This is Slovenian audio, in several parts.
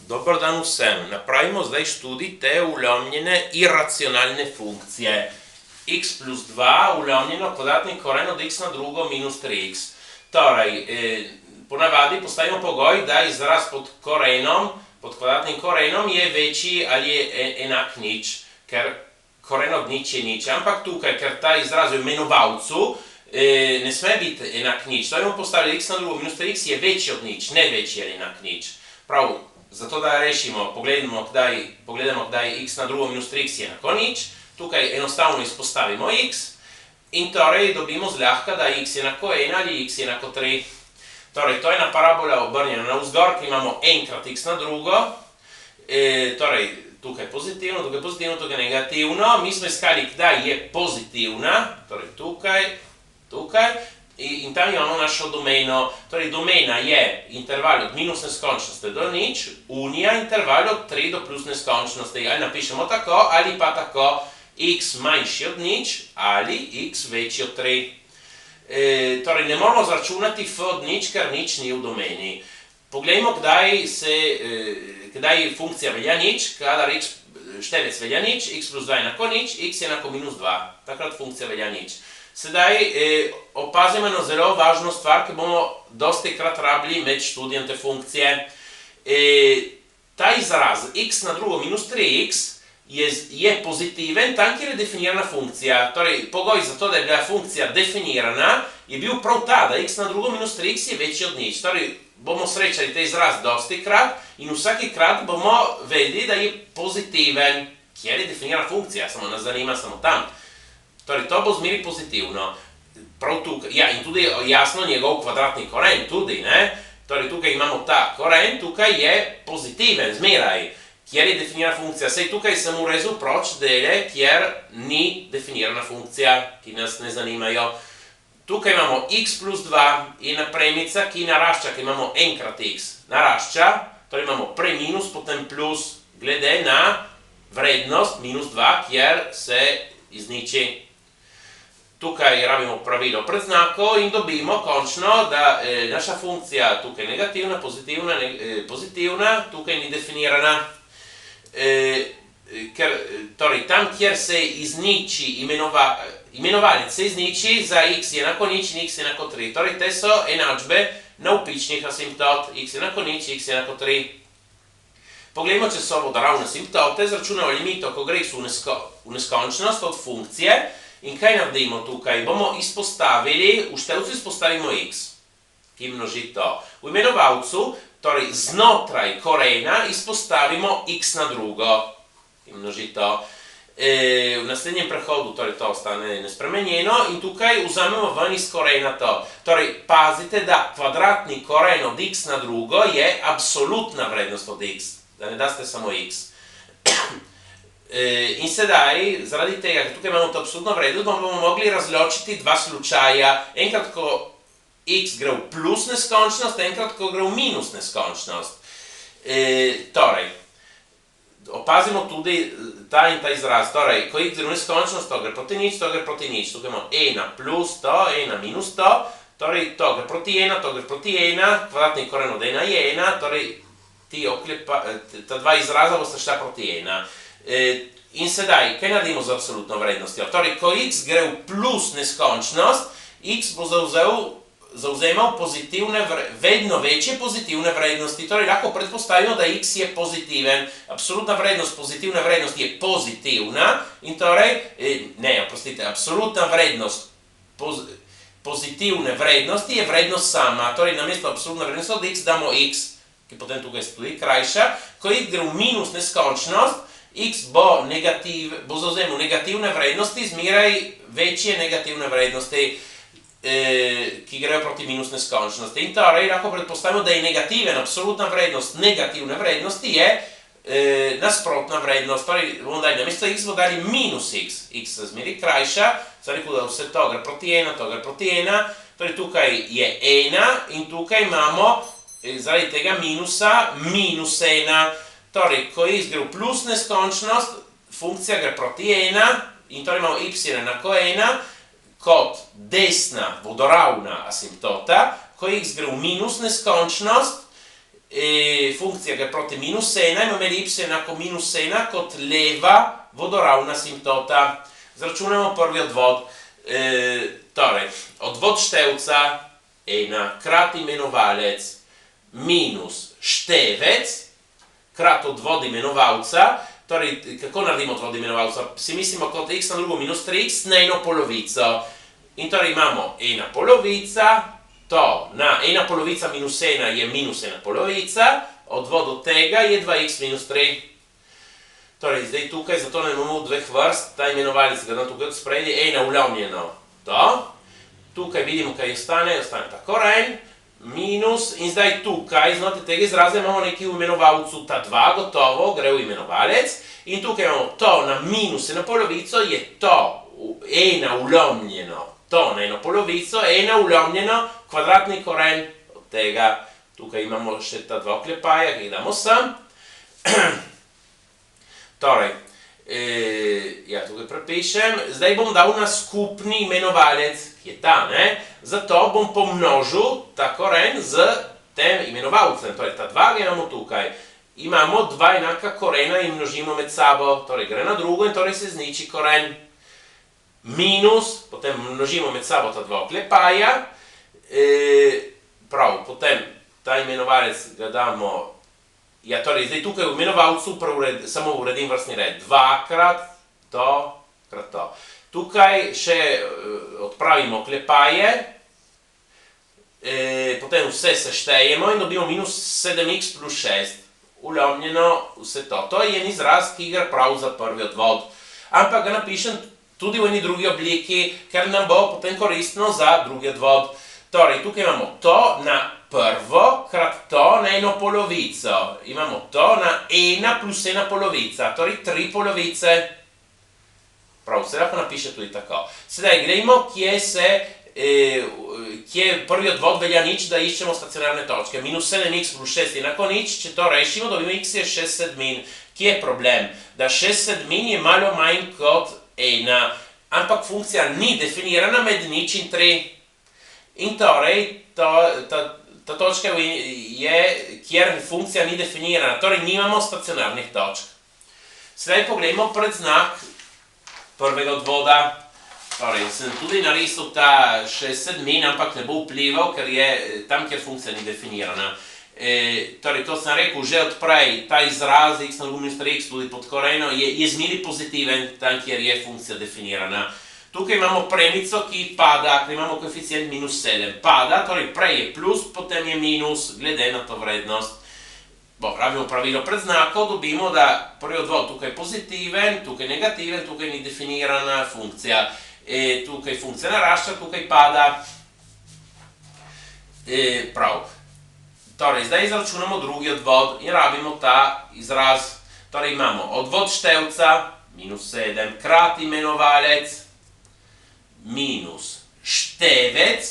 Dobar dan vsem. Napravimo zdaj študij te ulovljene iracionalne funkcije. X plus 2 ulovljeno kvadratni koren od x na drugo minus 3x. Torej, ponavadi postavimo pogoj, da izraz pod kvadratnim korenom je večji ali je enak nič, ker koren od nič je nič. Ampak tukaj, ker ta izraz v imenovalcu ne sme biti enak nič, to bomo postavili x na drugo minus 3x je večji od nič, ne večji ali enak nič. Prav, zato da rešimo, pogledamo kdaj x na drugo minus 3x je enako nič, tukaj enostavno izpostavimo x in torej dobimo zlahka, da x je enako 1 ali x je enako 3. Torej, to je ena parabola obrnjena navzgor, ki imamo enkrat x na drugo, torej, tukaj pozitivno, tukaj negativno, mi smo iskali, kdaj je pozitivna, torej tukaj, in tam imamo našo domeno, torej domena je interval od minus neskončnosti do nič, unija interval od 3 do plus neskončnosti, ali napišemo tako, ali pa tako, x manjši od nič, ali x večji od 3. Torej, ne moramo zračunati f od nič, ker nič ni v domeni. Poglejmo, kdaj funkcija velja nič, kadar števec velja nič, x plus 2 enako nič, x je enako minus 2, takrat funkcija velja nič. Sedaj opazimo eno zelo važno stvar, ki bomo dosti krat rabili med študijem te funkcije. Ta izraz x na drugo minus 3x je pozitiven tam, kjer je definirana funkcija. Torej, pogoj za to, da je bila funkcija definirana, je bil prav ta, da x na drugo minus 3x je večji od nič. Torej, bomo srečali te izraz dosti krat in vsaki krat bomo vedeli, da je pozitiven, kjer je definirana funkcija, samo nas zanima samo tam. Torej, to bo zmeri pozitivno. Prav tukaj, ja, in tudi jasno njegov kvadratni koren tudi, ne? Torej, tukaj imamo ta koren, tukaj je pozitiven, zmeraj, kjer je definirana funkcija. Sej tukaj sem urezal proč dele, kjer ni definirana funkcija, ki nas ne zanimajo. Tukaj imamo x plus 2 in premica, ki narašča, ki imamo enkrat x narašča, torej imamo prej minus, potem plus, glede na vrednost minus 2, kjer se izniči. Tukaj rabimo pravilo predznakov in dobimo končno, da naša funkcija tukaj negativna, pozitivna, tukaj ni definirana. Torej, tam, kjer se izniči imenovalec, se izniči za x je enako nič in x je enako 3. Torej, te so enačbe navpičnih asimptot, x je enako nič, x je enako 3. Poglejmo, če so vodoravne asimptote, zračunamo limito, ko gre v neskončnost od funkcije. In kaj naredimo tukaj? Bomo izpostavili, v števcu izpostavimo x, ki množi to. V imenovalcu, torej znotraj korena, izpostavimo x na drugo, ki množi to. V naslednjem prehodu, torej to ostane nespremenjeno in tukaj vzamemo ven iz korena to. Torej, pazite, da kvadratni koren od x na drugo je absolutna vrednost od x, da ne daste samo x. In sedaj, zaradi tega, ker tukaj imamo to absolutno vrednost, bomo mogli razločiti dva slučaja. Enkrat, ko x gre v plus neskončnost, enkrat, ko gre v minus neskončnost. Torej, opazimo tudi ta in ta izraz. Torej, ko x gre v neskončnost, to gre proti nič, to gre proti nič. Tukaj imamo 1 plus to, 1 minus to. Torej, to gre proti 1, to gre proti 1. Kvadratni koren od 1 je 1. Torej, ta dva izraza bosta šla proti 1. In sedaj, kaj naredimo z absolutno vrednostjo? Torej, ko x gre v plus neskončnost, x bo zauzemal vedno večje pozitivne vrednosti. Torej, lahko predpostavimo, da x je pozitiven. Absolutna vrednost pozitivne vrednosti je pozitivna in torej, absolutna vrednost pozitivne vrednosti je vrednost sama. Torej, namesto absolutne vrednosti od x damo x, ki potem tukaj stoji krajša. Ko x gre v minus neskončnost, x bo zauzemal negativne vrednosti, zmeraj večje negativne vrednosti, ki grejo proti minus neskončnosti. In torej, lahko predpostavimo, da je negativen, absolutna vrednost negativne vrednosti je nasprotna vrednost. Torej, bomo dali namesto x, bomo dali minus x. X se zmeri krajša, zdaj rekel, da vse to gre proti 1, to gre proti 1. Torej, tukaj je 1 in tukaj imamo, zaradi tega minusa, minus 1. Torej, ko x gre v plus neskončnost, funkcija gre proti 1 in torej imamo y enako 1 kot desna vodoravna asimptota. Ko x gre v minus neskončnost, funkcija gre proti minus 1, imamo y enako minus 1 kot leva vodoravna asimtota. Zračunamo prvi odvod. Torej, odvod števca 1 krat imenovalec minus števec krat odvod imenovalca. Torej, kako naredimo odvod imenovalca? Si mislimo kot x na drugo minus 3x na eno polovico. In torej imamo 1 polovica, to na 1 polovica minus 1 je minus 1 polovica, odvod od tega je 2x minus 3. Torej, zdaj tukaj, zato ne imamo dveh vrst, ta imenovalec ga dam tukaj od spredi, 1 ulovnjeno to. Tukaj vidimo, kaj ostane ta koren, minus, in zdaj tukaj, znotraj tega izraza imamo neki v imenovalcu, ta 2 gotovo, gre v imenovalec, in tukaj imamo to na minus 1 polovico, je to 1 ulovnjeno, to na 1 polovico, 1 ulovnjeno, kvadratni koren od tega. Tukaj imamo še ta 2 oklepaja, ki jih damo sem. Torej, ja, tukaj prepišem, zdaj bom dal na skupni imenovalec, ki je ta, ne? Zato bom pomnožil ta koren z tem imenovalcem, torej ta 2 ga imamo tukaj. Imamo 2 enaka korena in množimo med sabo, torej gre na drugo in torej se zniči koren. Minus, potem množimo med sabo ta 2 oklepaja, prav, potem ta imenovalec ga damo. Ja, torej, zdaj tukaj v imenovalcu samo uredim vrstni red. 2 krat to, krat to. Tukaj še odpravimo oklepaje, potem vse seštejemo in dobimo minus 7x plus 6. Ulovnjeno vse to. To je en izraz, ki gre prav za prvi odvod. Ampak ga napišem tudi v eni drugi obliki, ker nam bo potem koristno za drugi odvod. Torej, tukaj imamo to na prvo krat to na 1 polovico. Imamo to na 1 plus 1 polovica, torej 3 polovice. Prav, se lahko napiše tudi tako. Sedaj, gremo, kje prvi odvod velja nič, da iščemo stacionarne točke. Minus 7x plus 6 je enako nič, če to rešimo, dobimo x je 6 sedmin. Kje je problem? Da 6 sedmin je malo manj kot 1, ampak funkcija ni definirana med nič in 3. In torej, ta točka je, kjer funkcija ni definirana, torej nimamo stacionarnih točk. Sedaj pogledamo predznak prvega odvoda. Torej, sem tudi narisal ta 6 sedmin, ampak ne bo vplival, ker je tam, kjer funkcija ni definirana. Torej, to sem rekel že odprej, ta izraz x na drugo minus 3x tudi pod koreno je zmeri pozitiven tam, kjer je funkcija definirana. Tukaj imamo premico, ki pada, ker imamo koeficient minus 7. Pada, torej prej je plus, potem je minus, glede na to vrednost. Rabimo pravilo predznakov, dobimo, da prvi odvod tukaj pozitiven, tukaj negativen, tukaj ni definirana funkcija. Tukaj funkcija narašča, tukaj pada. Prav. Torej, zdaj izračunamo drugi odvod in rabimo ta izraz. Torej, imamo odvod števca, minus 7, krat imenovalec, minus števec,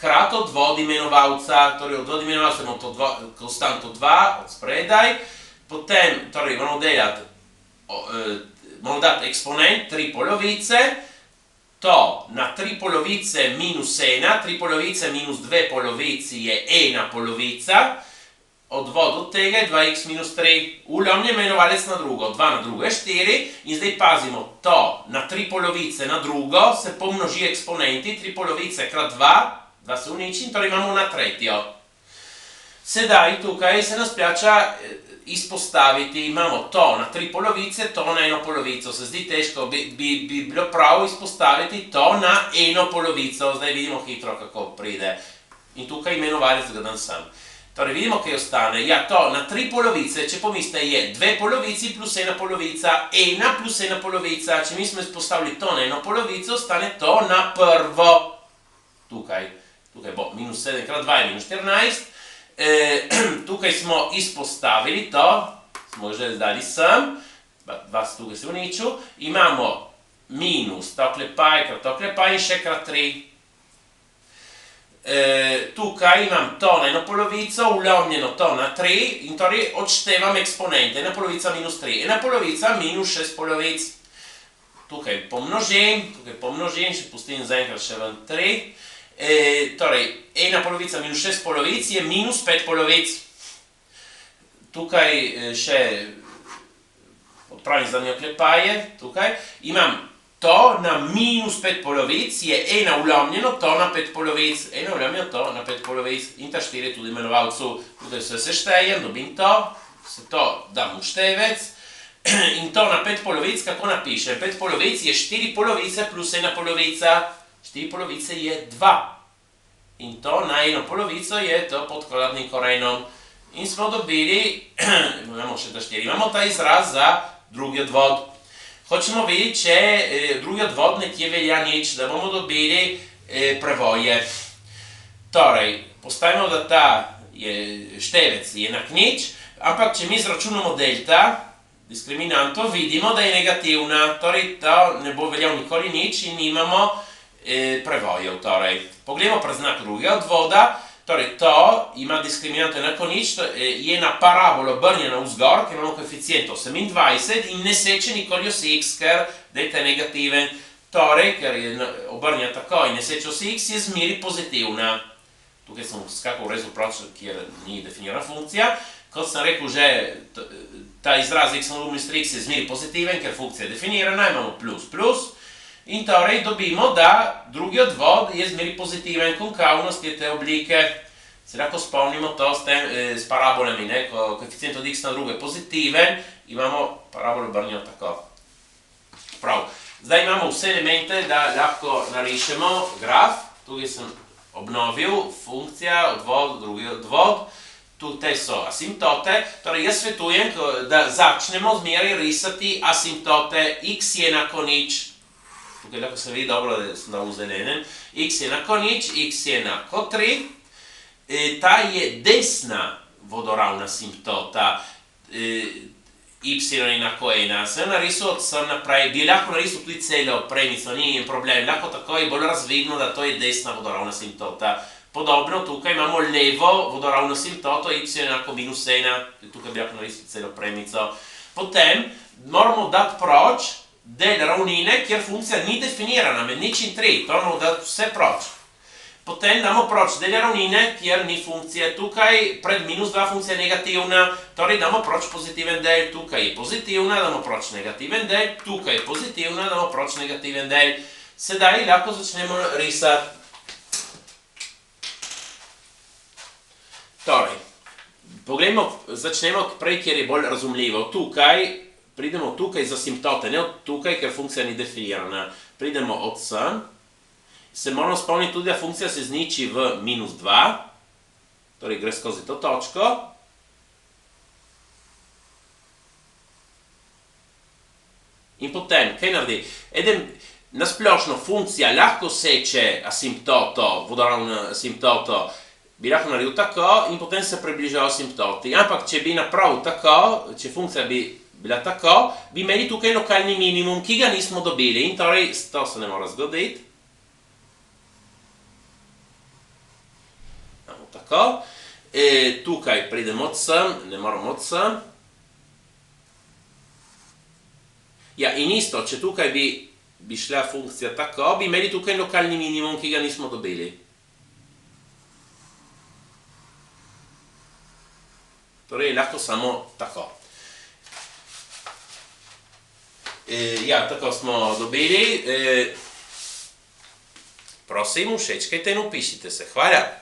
krat odvod imenovalca, torej odvod imenovalca imamo to konstanto 2 od spredaj, potem, torej moramo dati eksponent 3 polovice, to na 3 polovice minus 1, 3 polovice minus 2 polovici je 1 polovica, odvod od tega je 2x minus 3, ulovnjen imenovalec na drugo, 2 na drugo je 4, in zdaj pazimo, to na 3 polovice na drugo se pomnoži eksponenti, 3 polovice krat 2 se uniči in torej imamo na tretjo. Sedaj tukaj se nas plača izpostaviti, imamo to na 3 polovice, to na 1 polovico, se zdi težko, bi bilo prav izpostaviti to na 1 polovico, zdaj vidimo hitro, kako pride. In tukaj imenovalec ga dam sam. Torej, vidimo, kaj ostane. Ja, to na 3 polovice, če pomislite, je 2 polovici plus 1 polovica, 1 plus 1 polovica. Če mi smo izpostavili to na 1 polovico, ostane to na prvo. Tukaj bo minus 7 krat 2 je minus 14. Tukaj smo izpostavili to, smo že zdali sem, vas tukaj se uničil. Imamo minus, ta oklepaj, krat oklepaj in še krat 3. Tukaj imam to na 1 polovico, ulovnjeno to na 3 in torej odštevam eksponente. 1 polovica minus 3, 1 polovica minus 6 polovic. Tukaj pomnožim, še pustim zaenkrat še ven 3. Torej, 1 polovica minus 6 polovic je minus 5 polovic. tukaj še odpravim zadnje oklepaje, tukaj, imam to na minus 5 polovic je ena ulomljeno to na 5 polovic, ena ulomljeno to na 5 polovic in ta 4 tudi imenovalcu, tukaj se seštejem, dobim to, se to dam v števec in to na 5 polovic, kako napišem? 5 polovic je 4 polovice plus ena polovica, 4 polovice je 2 in to na eno polovico je to pod kvadratnim korenom in smo dobili, imamo še ta 4, imamo ta izraz za drugi odvod. Hočemo vidjeti, če drugi odvod nekje velja nič, da bomo dobili prevoje. Torej, postavimo, da ta števec je enak nič, ampak če mi izračunamo delta, diskriminanto, vidimo, da je negativna, torej to ne bo veljal nikoli nič in imamo prevojev. Torej, pogledamo preznak drugega odvoda, torej to ima diskriminanto enako nič, je na parabolo obrnjena vzgor, ker imamo koeficient 28 in ne seče nikoli os x, ker delta je negativen. Torej, ker je obrnjena tako in ne seče os x, je zmeri pozitivna. Tukaj sem skakal rezul prostor, kjer ni definirana funkcija. Kot sem rekel že, ta izraz x na x je zmeri pozitiven, ker funkcija je definirana, imamo plus plus. In torej dobimo, da drugi odvod je zmeri pozitiven, konkavnost je te oblike. Se lahko spomnimo to s parabolami, ko koeficient od x na drugo je pozitiven, imamo parabolo obrnjeno tako. Prav, zdaj imamo vse elemente, da lahko narišemo graf. Tukaj sem obnovil funkcija, odvod, drugi odvod. Tukaj so asimptote, torej jaz svetujem, da začnemo zmeraj risati asimptote x je enako nič. Tukaj lahko se vidi dobro, da sem dal v zelenem. X je enako nič, x je enako 3. Ta je desna vodoravna asimptota, y je enako 1. Sem narisal od sem naprej, bi lahko narisal tudi celo premico, ni problem. Lahko tako je bolj razvidno, da to je desna vodoravna asimptota. Podobno tukaj imamo levo vodoravno asimptoto, y je enako minus 1. Tukaj bi lahko narisal celo premico. Potem moramo dati proč del ravnine, kjer funkcija ni definirana, med nič in 3, to moramo dati vse proč. Potem damo proč del ravnine, kjer ni funkcije. Tukaj pred minus 2 funkcija je negativna, torej damo proč pozitiven del, tukaj je pozitivna, damo proč negativen del, tukaj je pozitivna, damo proč negativen del. Sedaj lahko začnemo risati. Torej, poglejmo, začnemo prej, kjer je bolj razumljivo. Tukaj pridemo tukaj za asimptote, ne od tukaj, ker funkcija ni definirana. Pridemo od sem. Se moramo spomniti tudi, da funkcija se zniči v minus 2. Torej gre skozi to točko. In potem, kaj naredi? Nasplošno funkcija lahko seče asimptoto, vodoravno asimptoto, bi lahko naredil tako in potem se približal asimptoti. Ampak, če bi napravil tako, če funkcija bi bila tako, bi imeli tukaj lokalni minimum, ki ga nismo dobili in torej to se ne mora zgoditi. Imamo tako. Tukaj pridemo od sem, ne moramo od sem. Ja, in isto, če tukaj bi šla funkcija tako, bi imeli tukaj lokalni minimum, ki ga nismo dobili. Torej, lahko samo tako. Ja, tako smo dobili. Prosim, všečkajte in upišite se. Hvala.